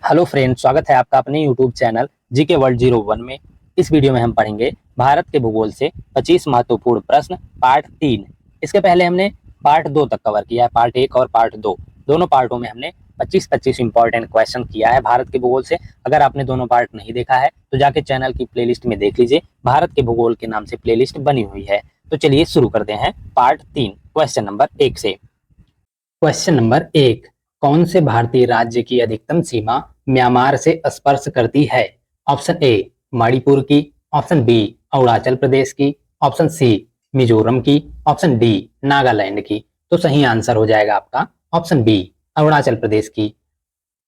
Hello friend, स्वागत है आपका अपने यूट्यूब चैनल जीके वर्ल्ड 01 में। इस वीडियो में हम पढ़ेंगे भारत के भूगोल से 25 महत्वपूर्ण प्रश्न पार्ट 3। इसके पहले हमने पार्ट 2 तक कवर किया है, पार्ट 1 और पार्ट 2। दोनों पार्टों में हमने 25-25 इंपॉर्टेंट क्वेश्चन किया है भारत के भूगोल से। अगर आपने दोनों पार्ट नहीं देखा है तो जाके चैनल की प्लेलिस्ट में देख लीजिए, भारत के भूगोल के नाम से प्लेलिस्ट बनी हुई है। तो चलिए शुरू करते हैं पार्ट 3 क्वेश्चन नंबर 1 से। क्वेश्चन नंबर 1, कौन से भारतीय राज्य की अधिकतम सीमा म्यांमार से स्पर्श करती है? ऑप्शन ए मणिपुर की, ऑप्शन बी अरुणाचल प्रदेश की, ऑप्शन सी मिजोरम की, ऑप्शन डी नागालैंड की। तो सही आंसर हो जाएगा आपका ऑप्शन बी अरुणाचल प्रदेश की।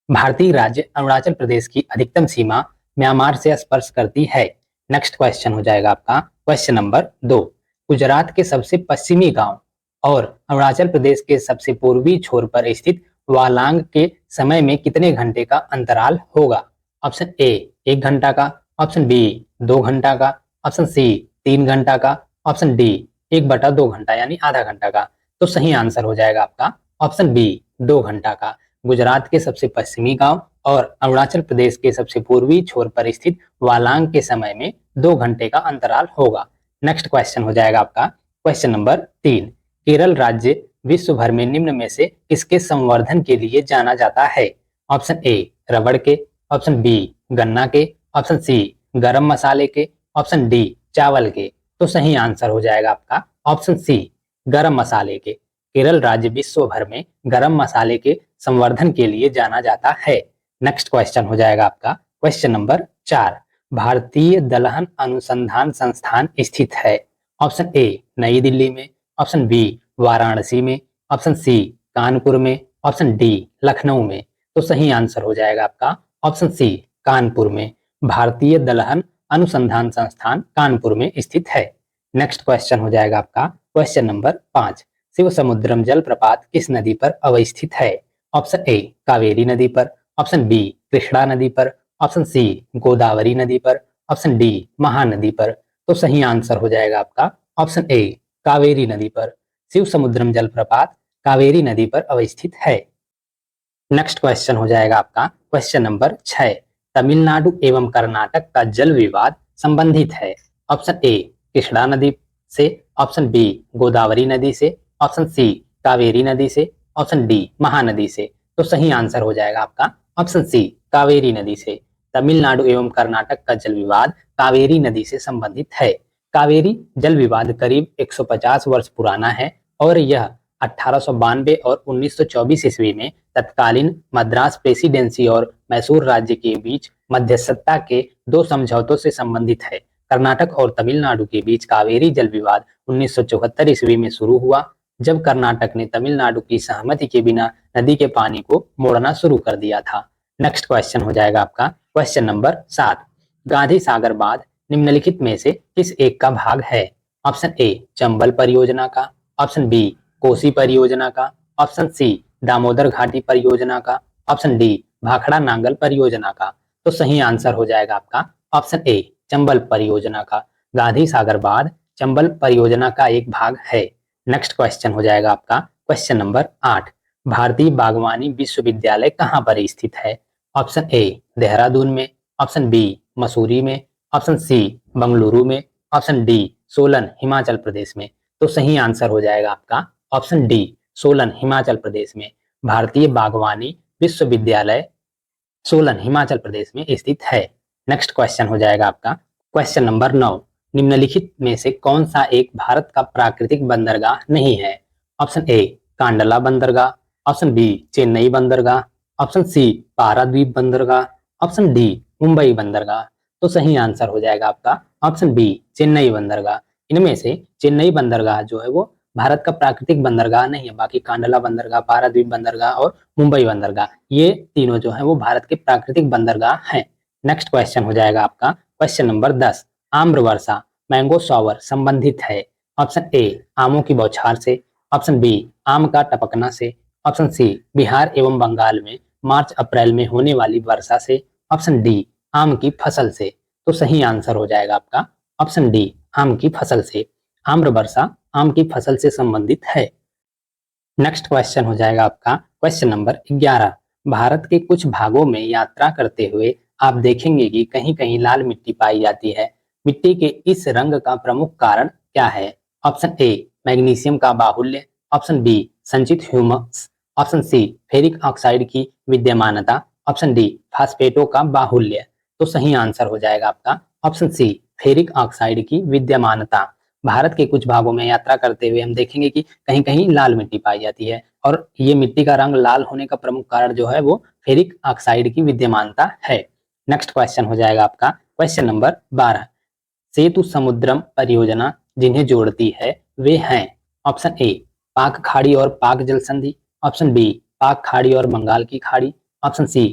भारतीय राज्य अरुणाचल प्रदेश की अधिकतम सीमा म्यांमार से स्पर्श करती है। नेक्स्ट क्वेश्चन हो जाएगा आपका क्वेश्चन नंबर 2, गुजरात के सबसे पश्चिमी गांव और अरुणाचल प्रदेश के सबसे पूर्वी छोर पर स्थित वालांग के समय में कितने घंटे का अंतराल होगा? ऑप्शन ए 1 घंटा का, ऑप्शन बी 2 घंटा का, ऑप्शन सी 3 घंटा का, ऑप्शन डी 1/2 घंटा यानी आधा घंटा का। तो सही आंसर हो जाएगा आपका ऑप्शन बी 2 घंटा का। गुजरात के सबसे पश्चिमी गांव और अरुणाचल प्रदेश के सबसे पूर्वी छोर पर स्थित वालांग के समय में 2 घंटे का अंतराल होगा। नेक्स्ट क्वेश्चन हो जाएगा आपका क्वेश्चन नंबर 3, केरल राज्य विश्व भर में निम्न में से किसके संवर्धन के लिए जाना जाता है? ऑप्शन ए रबड़ के, ऑप्शन बी गन्ना के, ऑप्शन सी गरम मसाले के, ऑप्शन डी चावल के। तो सही आंसर हो जाएगा आपका ऑप्शन सी गरम मसाले के। केरल राज्य विश्व भर में गरम मसाले के संवर्धन के लिए जाना जाता है। नेक्स्ट क्वेश्चन हो जाएगा आपका क्वेश्चन नंबर 4, भारतीय दलहन अनुसंधान संस्थान स्थित है? ऑप्शन ए नई दिल्ली में, ऑप्शन बी वाराणसी में, ऑप्शन सी कानपुर में, ऑप्शन डी लखनऊ में। तो सही आंसर हो जाएगा आपका ऑप्शन सी कानपुर में। भारतीय दलहन अनुसंधान संस्थान कानपुर में स्थित है। नेक्स्ट क्वेश्चन हो जाएगा आपका क्वेश्चन नंबर 5, शिव समुद्रम जलप्रपात किस नदी पर अवस्थित है? ऑप्शन ए कावेरी नदी पर, ऑप्शन बी कृष्णा नदी पर, ऑप्शन सी गोदावरी नदी पर, ऑप्शन डी महानदी पर। तो सही आंसर हो जाएगा आपका ऑप्शन ए कावेरी नदी पर। शिव समुद्रम जलप्रपात कावेरी नदी पर अवस्थित है। नेक्स्ट क्वेश्चन हो जाएगा आपका क्वेश्चन नंबर 6, तमिलनाडु एवं कर्नाटक का जल विवाद संबंधित है? ऑप्शन ए कृष्णा नदी से, ऑप्शन बी गोदावरी नदी से, ऑप्शन सी कावेरी नदी से, ऑप्शन डी महानदी से। तो सही आंसर हो जाएगा आपका ऑप्शन सी कावेरी नदी से। तमिलनाडु एवं कर्नाटक का जल विवाद कावेरी नदी से संबंधित है। कावेरी जल विवाद करीब 150 वर्ष पुराना है और यह 1892 और 1924 ईस्वी में तत्कालीन मद्रास प्रेसिडेंसी और मैसूर राज्य के बीच मध्यस्थता के 2 समझौतों से संबंधित है। कर्नाटक और तमिलनाडु के बीच कावेरी जल विवाद 1974 ईस्वी में शुरू हुआ, जब कर्नाटक ने तमिलनाडु की सहमति के बिना नदी के पानी को मोड़ना शुरू कर दिया था। नेक्स्ट क्वेश्चन हो जाएगा आपका क्वेश्चन नंबर 7, गांधी सागर बांध निम्नलिखित में से किस एक का भाग है? ऑप्शन ए चंबल परियोजना का, ऑप्शन बी कोसी परियोजना का, ऑप्शन सी दामोदर घाटी परियोजना का, ऑप्शन डी भाखड़ा नांगल परियोजना का। तो सही आंसर हो जाएगा आपका ऑप्शन ए चंबल परियोजना का। गांधी सागर बांध चंबल परियोजना का एक भाग है। नेक्स्ट क्वेश्चन हो जाएगा आपका क्वेश्चन नंबर 8, भारतीय बागवानी विश्वविद्यालय कहाँ पर स्थित है? ऑप्शन ए देहरादून में, ऑप्शन बी मसूरी में, ऑप्शन सी बंगलुरु में, ऑप्शन डी सोलन हिमाचल प्रदेश में। तो सही आंसर हो जाएगा आपका ऑप्शन डी सोलन हिमाचल प्रदेश में। भारतीय बागवानी विश्वविद्यालय सोलन हिमाचल प्रदेश में स्थित है। नेक्स्ट क्वेश्चन हो जाएगा आपका क्वेश्चन नंबर 9, निम्नलिखित में से कौन सा एक भारत का प्राकृतिक बंदरगाह नहीं है? ऑप्शन ए कांडला बंदरगाह, ऑप्शन बी चेन्नई बंदरगाह, ऑप्शन सी पारादीप बंदरगाह, ऑप्शन डी मुंबई बंदरगाह। तो सही आंसर हो जाएगा आपका ऑप्शन बी चेन्नई बंदरगाह। इनमें से चेन्नई बंदरगाह जो है वो भारत का प्राकृतिक बंदरगाह नहीं है, बाकी कांडला बंदरगाह, पारादीप बंदरगाह और मुंबई बंदरगाह ये तीनों जो है वो भारत के प्राकृतिक बंदरगाह हैं। नेक्स्ट क्वेश्चन हो जाएगा आपका क्वेश्चन नंबर 10, आम्र वर्षा मैंगो शॉवर संबंधित है? ऑप्शन ए आमों की बौछार से, ऑप्शन बी आम का टपकना से, ऑप्शन सी बिहार एवं बंगाल में मार्च अप्रैल में होने वाली वर्षा से, ऑप्शन डी आम की फसल से। तो सही आंसर हो जाएगा आपका ऑप्शन डी आम की फसल से। आम्र वर्षा आम की फसल से संबंधित है। नेक्स्ट क्वेश्चन हो जाएगा आपका क्वेश्चन नंबर 11, भारत के कुछ भागों में यात्रा करते हुए आप देखेंगे कि कहीं कहीं लाल मिट्टी पाई जाती है। मिट्टी के इस रंग का प्रमुख कारण क्या है? ऑप्शन ए मैग्नीशियम का बाहुल्य, ऑप्शन बी संचित humus, option C ferric oxide की विद्यमानता, ऑप्शन डी फास्फेटों का बाहुल्य। तो सही आंसर हो जाएगा आपका ऑप्शन सी फेरिक ऑक्साइड की विद्यमानता। भारत के कुछ भागों में यात्रा करते हुए हम देखेंगे कि कहीं कहीं लाल मिट्टी पाई जाती है और ये मिट्टी का रंग लाल होने का प्रमुख कारण जो है वो फेरिक ऑक्साइड की विद्यमानता है। नेक्स्ट क्वेश्चन हो जाएगा आपका क्वेश्चन नंबर 12। सेतु समुद्रम परियोजना जिन्हें जोड़ती है वे हैं ऑप्शन ए पाक खाड़ी और पाक जल संधि, ऑप्शन बी पाक खाड़ी और बंगाल की खाड़ी, ऑप्शन सी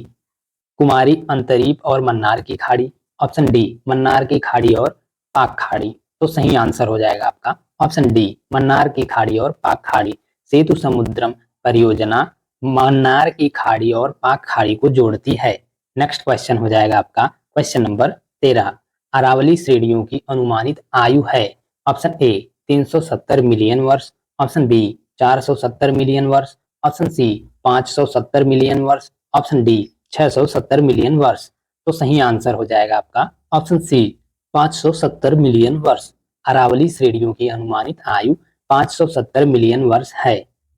कुमारी अंतरीप और मन्नार की खाड़ी, ऑप्शन डी मन्नार की खाड़ी और पाक खाड़ी। तो सही आंसर हो जाएगा आपका ऑप्शन डी मन्नार की खाड़ी और पाक खाड़ी। सेतु समुद्रम परियोजना मन्नार की खाड़ी और पाक खाड़ी को जोड़ती है। नेक्स्ट क्वेश्चन हो जाएगा आपका क्वेश्चन नंबर 13। अरावली श्रेणियों की अनुमानित आयु है ऑप्शन ए 370 मिलियन वर्ष, ऑप्शन बी 470 मिलियन वर्ष, ऑप्शन सी 570 मिलियन वर्ष, ऑप्शन डी 670 मिलियन वर्ष। तो सही आंसर हो जाएगा आपका ऑप्शन सी 570 मिलियन वर्ष। अरावली श्रेणियों की अनुमानित आयु 570 मिलियन वर्ष है।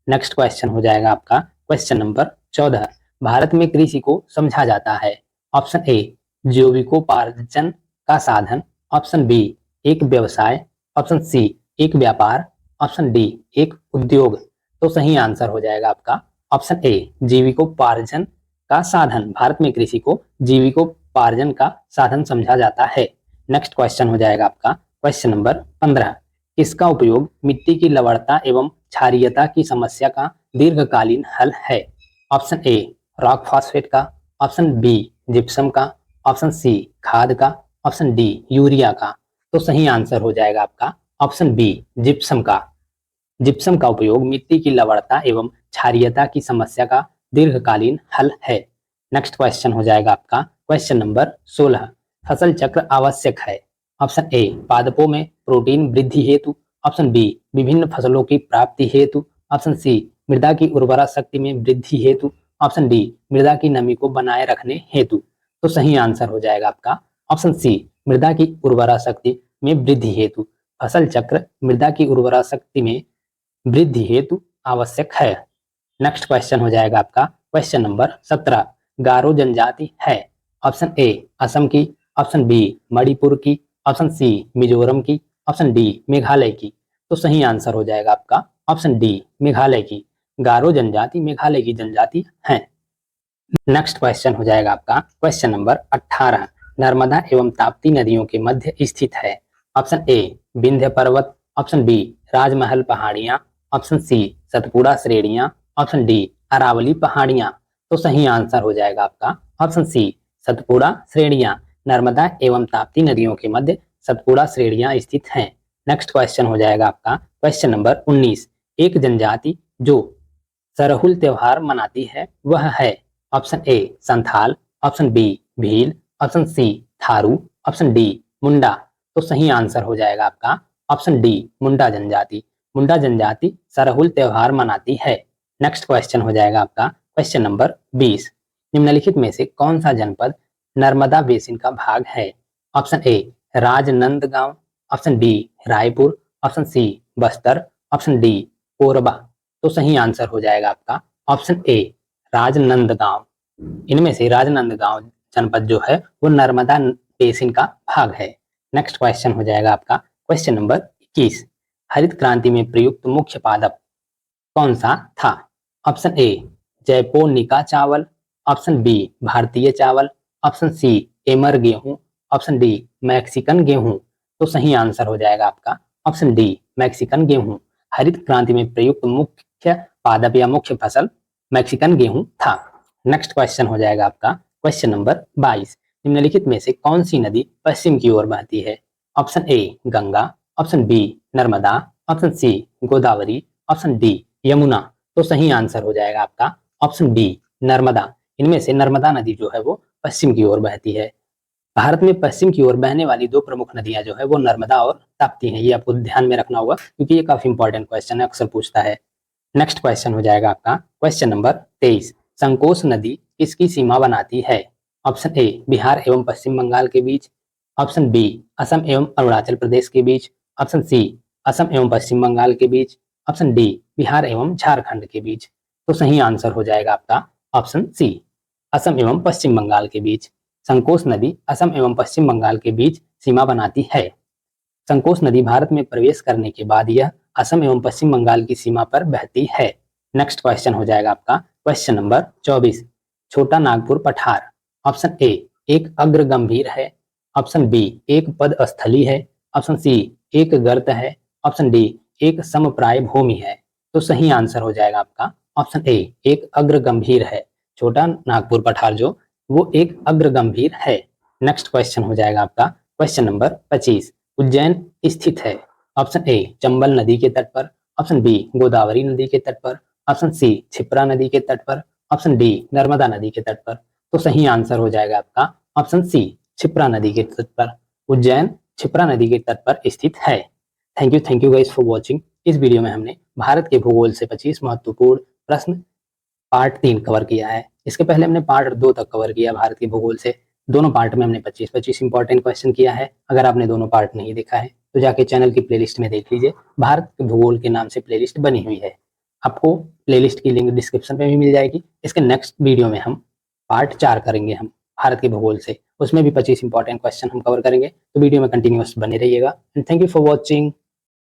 नेक्स्ट क्वेश्चन हो जाएगा आपका क्वेश्चन नंबर 14। भारत में कृषि को समझा जाता है ऑप्शन ए जीविकोपार्जन का साधन, ऑप्शन बी एक व्यवसाय, ऑप्शन सी एक व्यापार, ऑप्शन डी एक उद्योग। तो सही आंसर हो जाएगा आपका ऑप्शन ए जीविकोपार्जन का साधन। भारत में कृषि को जीविकोपार्जन का साधन समझा जाता है। नेक्स्ट क्वेश्चन हो जाएगा आपका क्वेश्चन नंबर 15। इसका उपयोग मिट्टी की लवणता एवं क्षारीयता की समस्या का दीर्घकालीन हल है ऑप्शन ए रॉक फॉस्फेट का, ऑप्शन बी जिप्सम का, ऑप्शन सी खाद का, ऑप्शन डी यूरिया का। तो सही आंसर हो जाएगा आपका ऑप्शन बी जिप्सम का। जिप्सम का उपयोग मिट्टी की लवणता एवं क्षारीयता की समस्या का दीर्घकालीन हल है। नेक्स्ट क्वेश्चन हो जाएगा आपका क्वेश्चन नंबर 16। फसल चक्र आवश्यक है ऑप्शन ए पादपों में प्रोटीन वृद्धि हेतु, ऑप्शन बी विभिन्न फसलों की प्राप्ति हेतु, ऑप्शन सी मृदा की उर्वरा शक्ति में वृद्धि हेतु, ऑप्शन डी मृदा की नमी को बनाए रखने हेतु। तो सही आंसर हो जाएगा आपका ऑप्शन सी मृदा की उर्वरा शक्ति में वृद्धि हेतु। फसल चक्र मृदा की उर्वरा शक्ति में वृद्धि हेतु आवश्यक है। नेक्स्ट क्वेश्चन हो जाएगा आपका क्वेश्चन नंबर 17। गारो जनजाति है ऑप्शन ए असम की, ऑप्शन बी मणिपुर की, ऑप्शन सी मिजोरम की, ऑप्शन डी मेघालय की। तो सही आंसर हो जाएगा आपका ऑप्शन डी मेघालय की। गारो जनजाति मेघालय की जनजाति है। नेक्स्ट क्वेश्चन हो जाएगा आपका क्वेश्चन नंबर 18। नर्मदा एवं ताप्ती नदियों के मध्य स्थित है ऑप्शन ए विंध्य पर्वत, ऑप्शन बी राजमहल पहाड़ियां, ऑप्शन सी सतपुड़ा श्रेणियां, ऑप्शन डी अरावली पहाड़ियां। तो सही आंसर हो जाएगा आपका ऑप्शन सी सतपुड़ा श्रेणियां। नर्मदा एवं ताप्ती नदियों के मध्य सतपुड़ा श्रेणियां स्थित हैं। नेक्स्ट क्वेश्चन हो जाएगा आपका क्वेश्चन नंबर 19। एक जनजाति जो सरहुल त्योहार मनाती है वह है option A Santhal, option B Bhil, option C Tharu, option D Munda. तो सही आंसर हो जाएगा आपका ऑप्शन डी मुंडा जनजाति। मुंडा जनजाति सरहुल त्योहार मनाती है। नेक्स्ट क्वेश्चन हो जाएगा आपका क्वेश्चन नंबर 20। निम्नलिखित में से कौन सा जनपद नर्मदा बेसिन का भाग है option A Rajnandgaon, option B Raipur, option C Bastar, option D Korba. तो सही आंसर हो जाएगा आपका ऑप्शन ए राजनंदगांव। इनमें से राजनंदगांव जनपद जो है वो नर्मदा बेसिन का भाग है। नेक्स्ट क्वेश्चन हो जाएगा आपका क्वेश्चन नंबर 21। हरित क्रांति में प्रयुक्त मुख्य पादप कौन सा था ऑप्शन ए जैपोनिका चावल, ऑप्शन बी भारतीय चावल, ऑप्शन सी एमर गेहूं, ऑप्शन डी मैक्सिकन गेहूं। तो सही आंसर हो जाएगा आपका ऑप्शन डी मैक्सिकन गेहूं। हरित क्रांति में प्रयुक्त मुख्य पादप या मुख्य फसल मैक्सिकन गेहूं था। नेक्स्ट क्वेश्चन हो जाएगा आपका क्वेश्चन नंबर 22। निम्नलिखित में से कौन सी नदी पश्चिम की ओर बहती है option A Ganga, option B Narmada, option C Godavari, option D Yamuna. तो सही आंसर हो जाएगा आपका ऑप्शन बी नर्मदा। इनमें से नर्मदा नदी जो है वो पश्चिम की ओर बहती है। भारत में पश्चिम की ओर बहने वाली दो प्रमुख नदियां जो है वो नर्मदा और ताप्ती हैं। ये आपको ध्यान में रखना होगा क्योंकि ये काफी इंपॉर्टेंट क्वेश्चन है, अक्सर पूछता है। नेक्स्ट क्वेश्चन हो जाएगा आपका क्वेश्चन नंबर 23। संकोश नदी किसकी सीमा बनाती है? ऑप्शन ए बिहार एवं पश्चिम बंगाल के बीच, ऑप्शन बी असम एवं अरुणाचल प्रदेश के बीच, ऑप्शन सी असम एवं पश्चिम बंगाल के बीच, ऑप्शन डी बिहार एवं झारखंड के बीच। तो सही आंसर हो जाएगा आपका ऑप्शन सी, असम एवं पश्चिम बंगाल के बीच। संकोश नदी असम एवं पश्चिम बंगाल के बीच सीमा बनाती है। संकोश नदी भारत में प्रवेश करने के बाद यह असम एवं पश्चिम बंगाल की सीमा पर बहती है। नेक्स्ट क्वेश्चन हो जाएगा आपका क्वेश्चन नंबर 24। छोटा नागपुर पठार ऑप्शन ए एक अग्र गंभीर है, ऑप्शन बी एक पद स्थली है, ऑप्शन सी एक गर्त है, ऑप्शन डी एक समप्राय भूमि है। तो सही आंसर हो जाएगा आपका ऑप्शन ए एक अग्र गंभीर है। छोटा नागपुर पठार जो वो एक अग्र गंभीर है। नेक्स्ट क्वेश्चन हो जाएगा आपका क्वेश्चन नंबर 25। उज्जैन स्थित है। ऑप्शन ए चंबल नदी के तट पर, ऑप्शन बी गोदावरी नदी के तट पर, ऑप्शन सी क्षिप्रा नदी के तट पर, ऑप्शन डी नर्मदा नदी के तट पर। तो सही आंसर हो जाएगा आपका ऑप्शन सी क्षिप्रा नदी के तट पर। उज्जैन क्षिप्रा नदी के तट पर स्थित है। Thank you guys for watching. इस वीडियो में हमने भारत के भूगोल से 25 महत्वपूर्ण प्रश्न पार्ट 3 कवर किया है। इसके पहले हमने पार्ट 2 तक कवर किया भारत के भूगोल से। दोनों पार्ट में हमने 25-25 इंपॉर्टेंट क्वेश्चन किया है। अगर आपने दोनों पार्ट नहीं देखा है तो जाके चैनल की प्लेलिस्ट में देख लीजिए। भारत के भूगोल के नाम से प्लेलिस्ट बनी हुई है। आपको प्लेलिस्ट की लिंक डिस्क्रिप्शन में भी मिल जाएगी। इसके नेक्स्ट वीडियो में हम पार्ट 4 करेंगे हम भारत के भूगोल से। उसमें भी 25 इंपॉर्टेंट क्वेश्चन हम कवर करेंगे। तो वीडियो में कंटिन्यूअस बने रहिएगा। And thank you for watching.